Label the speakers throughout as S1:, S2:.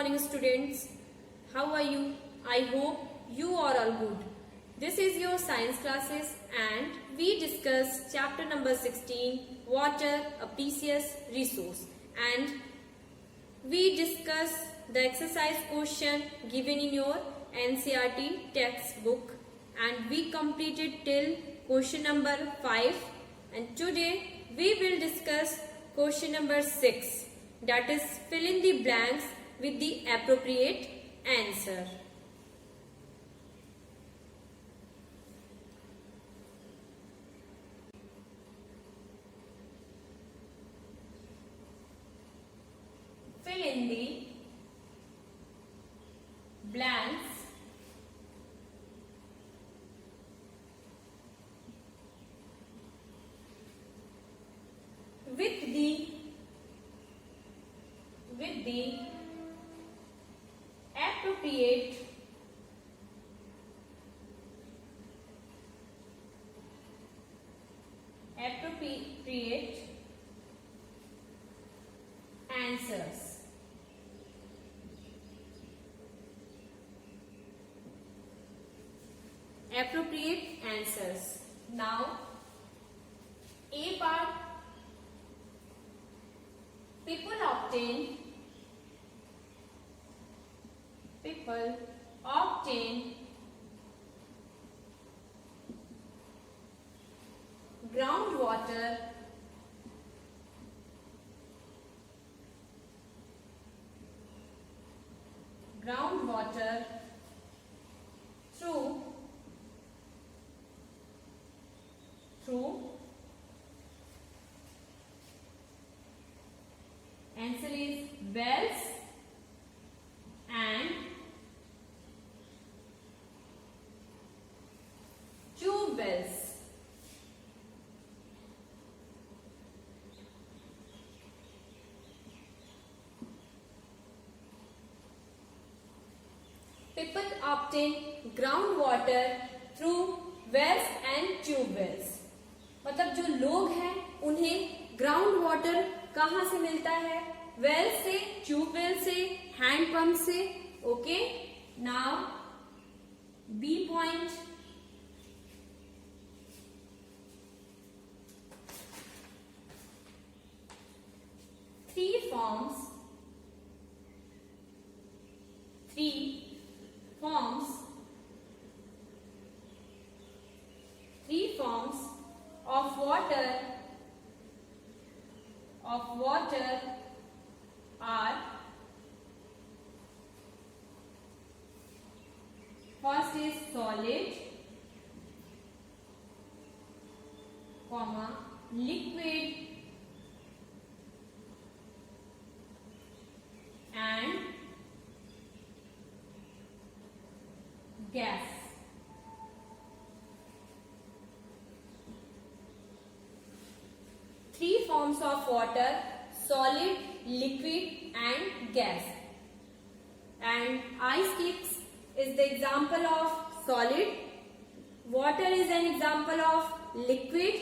S1: morning students. How are you? I hope you are all good. This is your science classes and we discuss chapter number 16, water, a precious resource, and we discuss the exercise question given in your NCERT textbook, and we completed till question number 5, and today we will discuss question number 6, that is fill in the blanks with the appropriate answer. Fill in the blanks with the appropriate answers. Appropriate answers. Now, A part, people obtain groundwater through answer is wells and tube wells. People obtain groundwater through wells and tube wells. मतलब जो लोग हैं उन्हें ground water कहाँ से मिलता है? Well से, ट्यूबवेल से, हैंड पंप से. Okay, now B point, three forms of water are: first is solid, liquid and gas. Three forms of water: solid, liquid and gas. And ice cubes is the example of solid, water is an example of liquid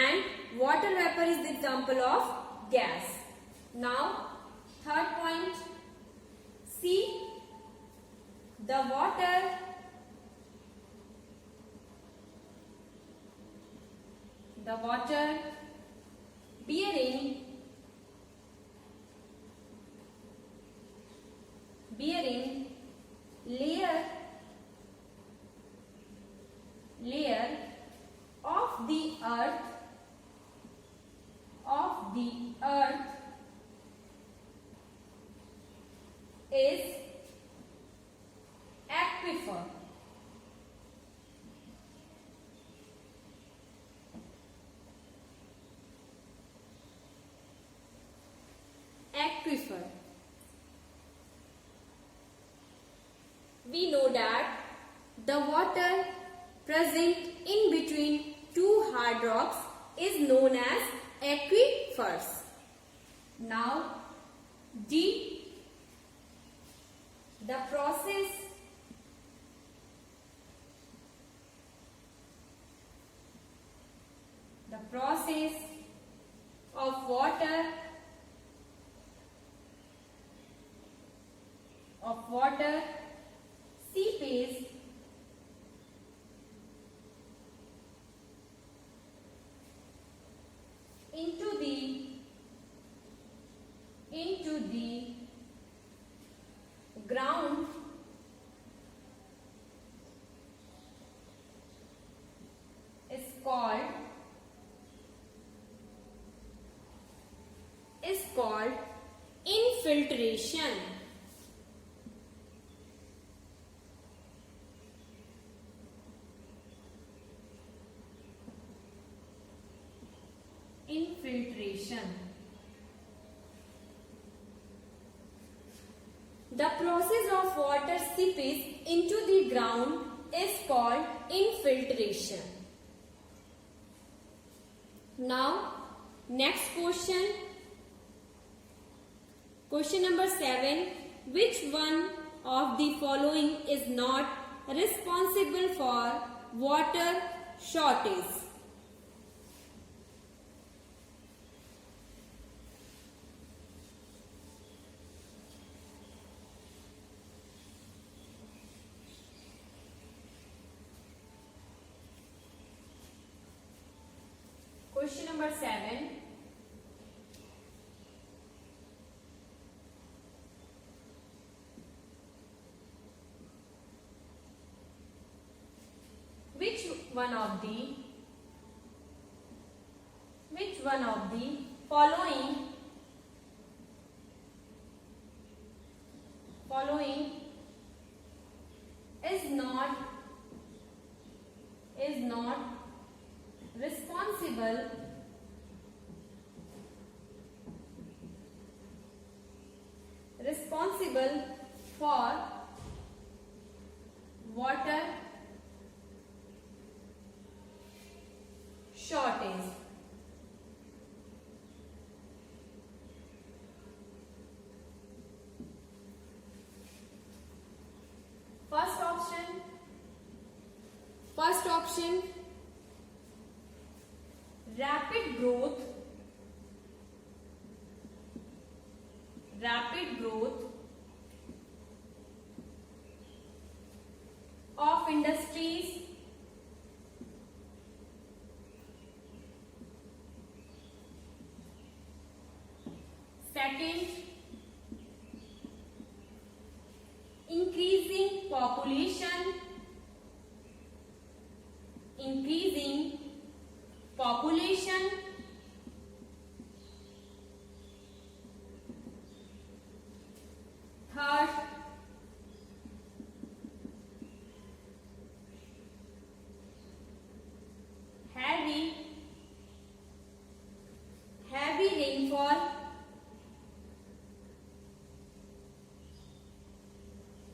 S1: and water vapor is the example of gas. Now, third point, see the water bearing layer of the earth is aquifer. We know that the water present in between two hard rocks is known as aquifers. Now, D, the process of water of water seeps into the ground is called infiltration. Infiltration. The process of water seepage into the ground is called infiltration. Now, next question. Question number 7. Which one of the following is not responsible for water shortage? Question number 7. Which one of the following is not responsible for water shortage? First option, rapid growth of industries. Second, increasing population. Third, heavy rainfall.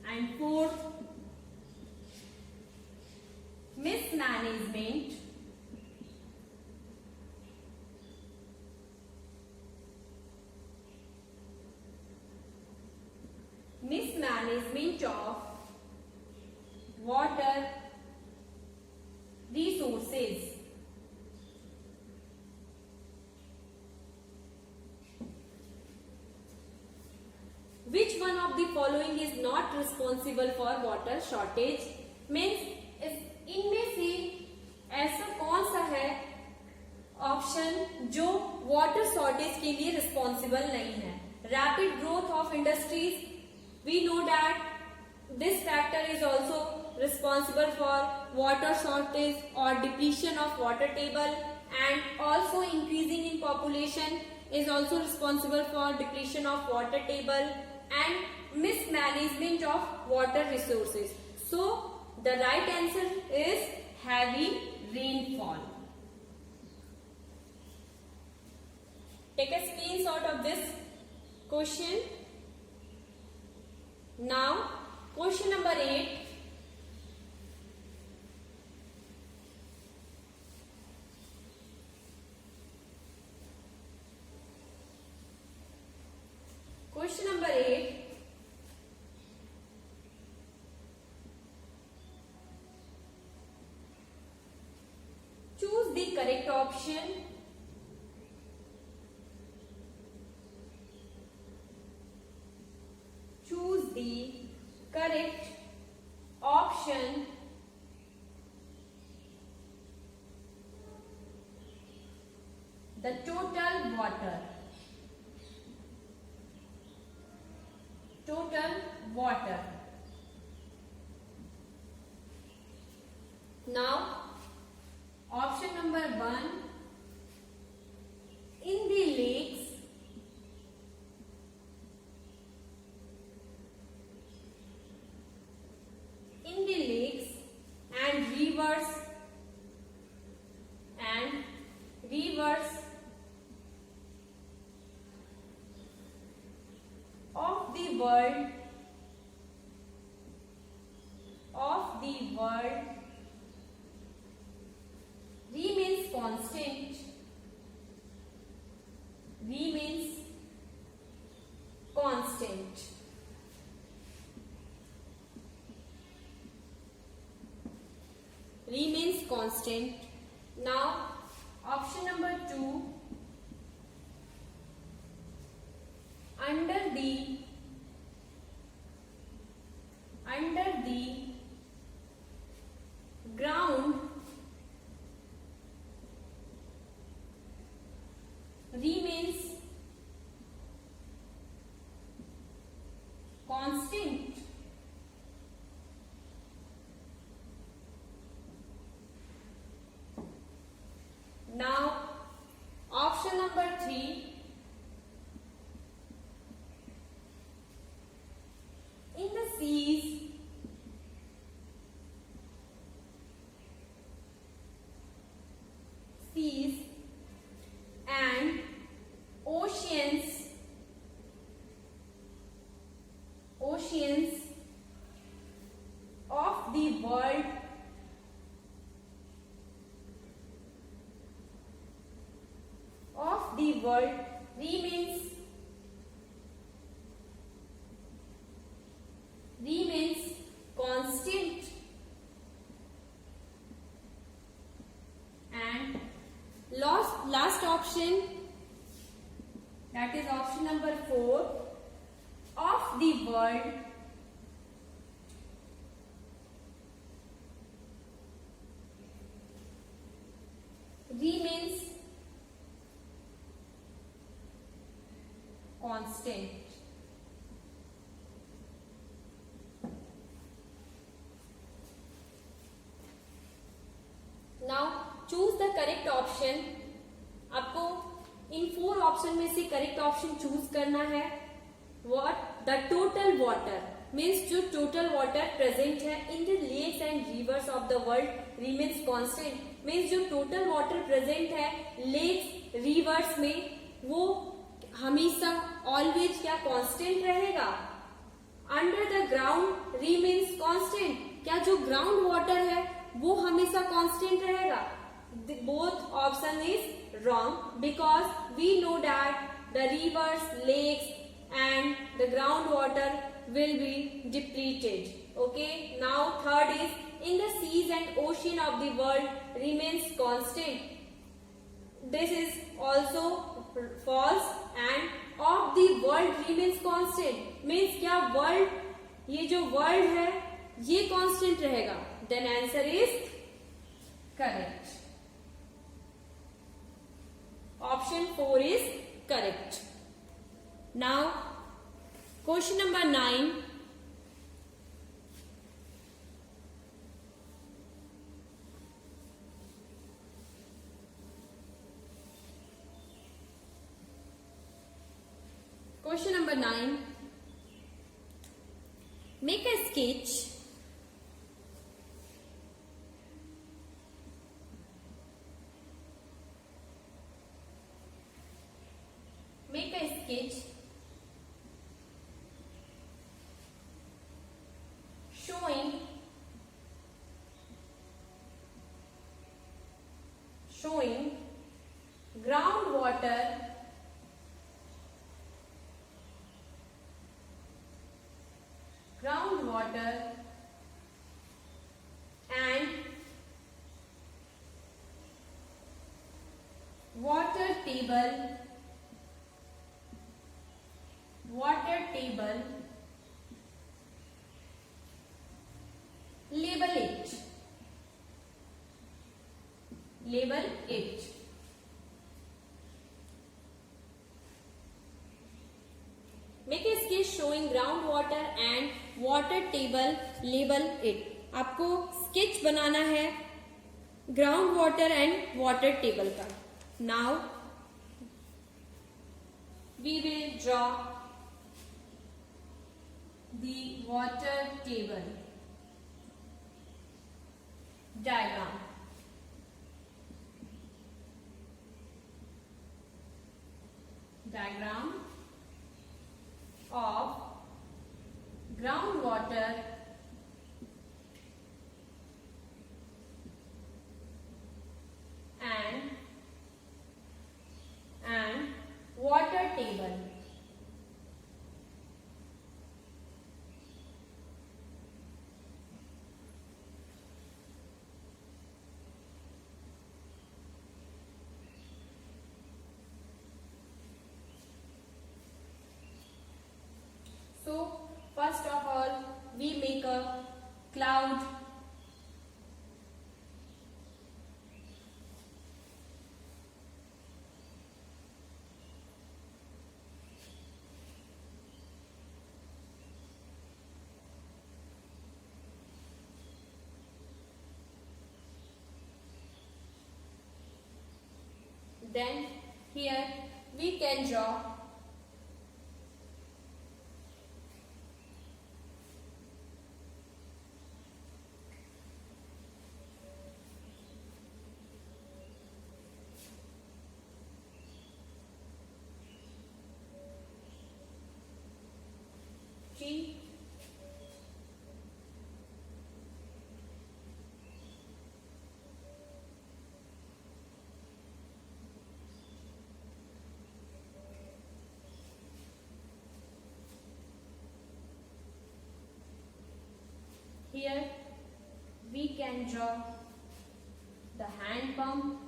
S1: And fourth, mismanagement of water resources. Which one of the following is not responsible for water shortage? Means इनमें से ऐसा कौन सा है option जो water shortage के लिए responsible नहीं है? Rapid growth of industries, we know that this factor is also responsible for water shortage or depletion of water table, and also increasing in population is also responsible for depletion of water table and mismanagement of water resources. So the right answer is heavy rainfall. Take a screenshot of this question. Now question number 8. Question number 8. Choose the correct option. Choose the correct option. The total water. Total water. Now, option number 1. In the lakes, and rivers of the world remains constant. Remains constant. Now, option number 2. Under the ground remains constant. Now, option number 3. In the seas, and oceans of the world remains constant. And last option, that is option number 4, of the world remains constant. Now choose the correct option. आपको इन 4 option में से correct option choose करना है. What? The total water means जो total water present है in the lakes and rivers of the world remains constant. means जो total water present है lakes, rivers में वो हमेशा always क्या constant रहेगा. Under the ground remains constant. क्या जो ground water है वो हमेशा constant रहेगा. Both option is wrong because we know that the rivers, lakes and the groundwater will be depleted. Okay. Now third is in the seas and ocean of the world remains constant. This is also false. And of the world remains constant means क्या world, ये जो world है ये constant रहेगा. Then answer is correct. Option 4 is correct. Now, question number 9. Question number 9. Make a sketch. Make a sketch showing groundwater and water table label it. Make a sketch showing groundwater and water table, label it. आपको sketch बनाना है ground water and water table का. Now we will draw the water table diagram. Diagram of groundwater and water table. So first of all we make a cloud. Then here we can draw tree. Here we can draw the hand pump.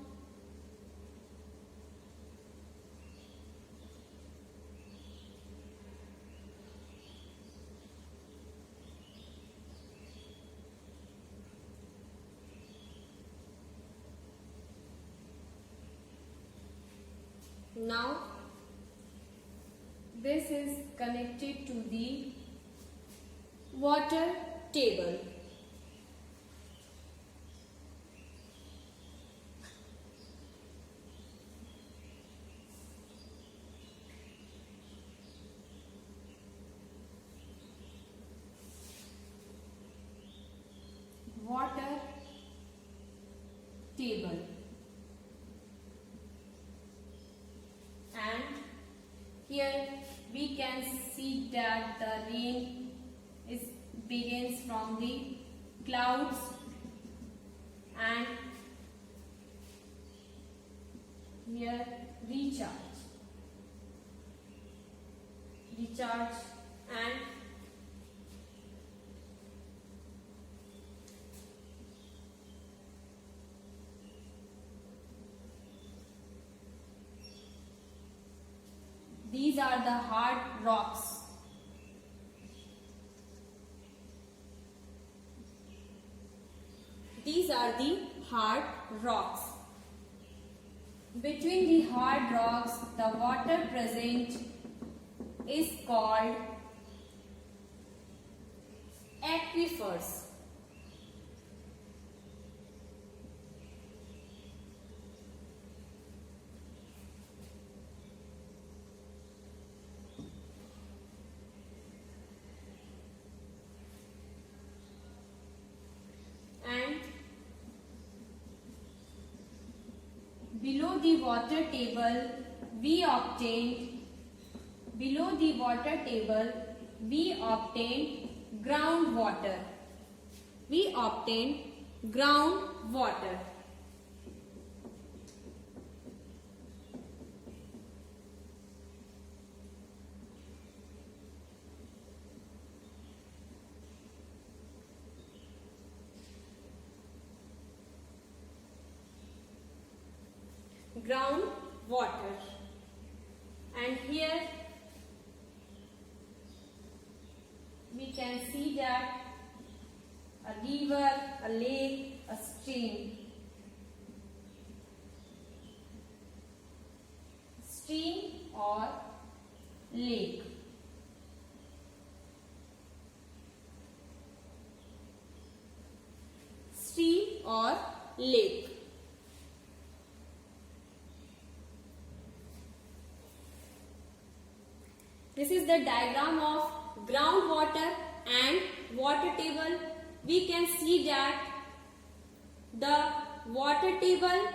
S1: Now this is connected to the water table. Water table. And here we can see that the rain begins from the clouds and here recharge and these are the hard rocks. These are the hard rocks. Between the hard rocks, the water present is called aquifers. And below the water table we obtained groundwater. We obtained groundwater. Groundwater. And here we can see that a river, a lake, a stream. stream or lake. Stream or lake. This is the diagram of groundwater and water table. We can see that the water table,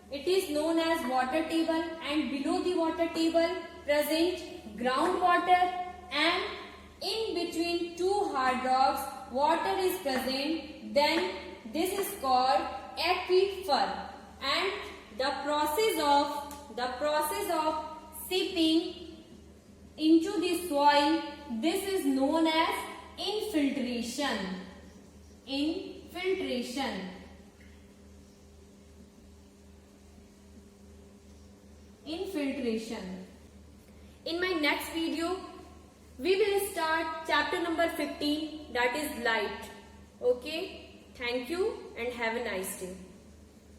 S1: it is known as water table, and below the water table present groundwater, and in between two hard rocks water is present. Then this is called aquifer, and the process of seeping into the soil, this is known as infiltration. Infiltration. Infiltration. In my next video, we will start chapter number 15, that is light. Okay, thank you and have a nice day.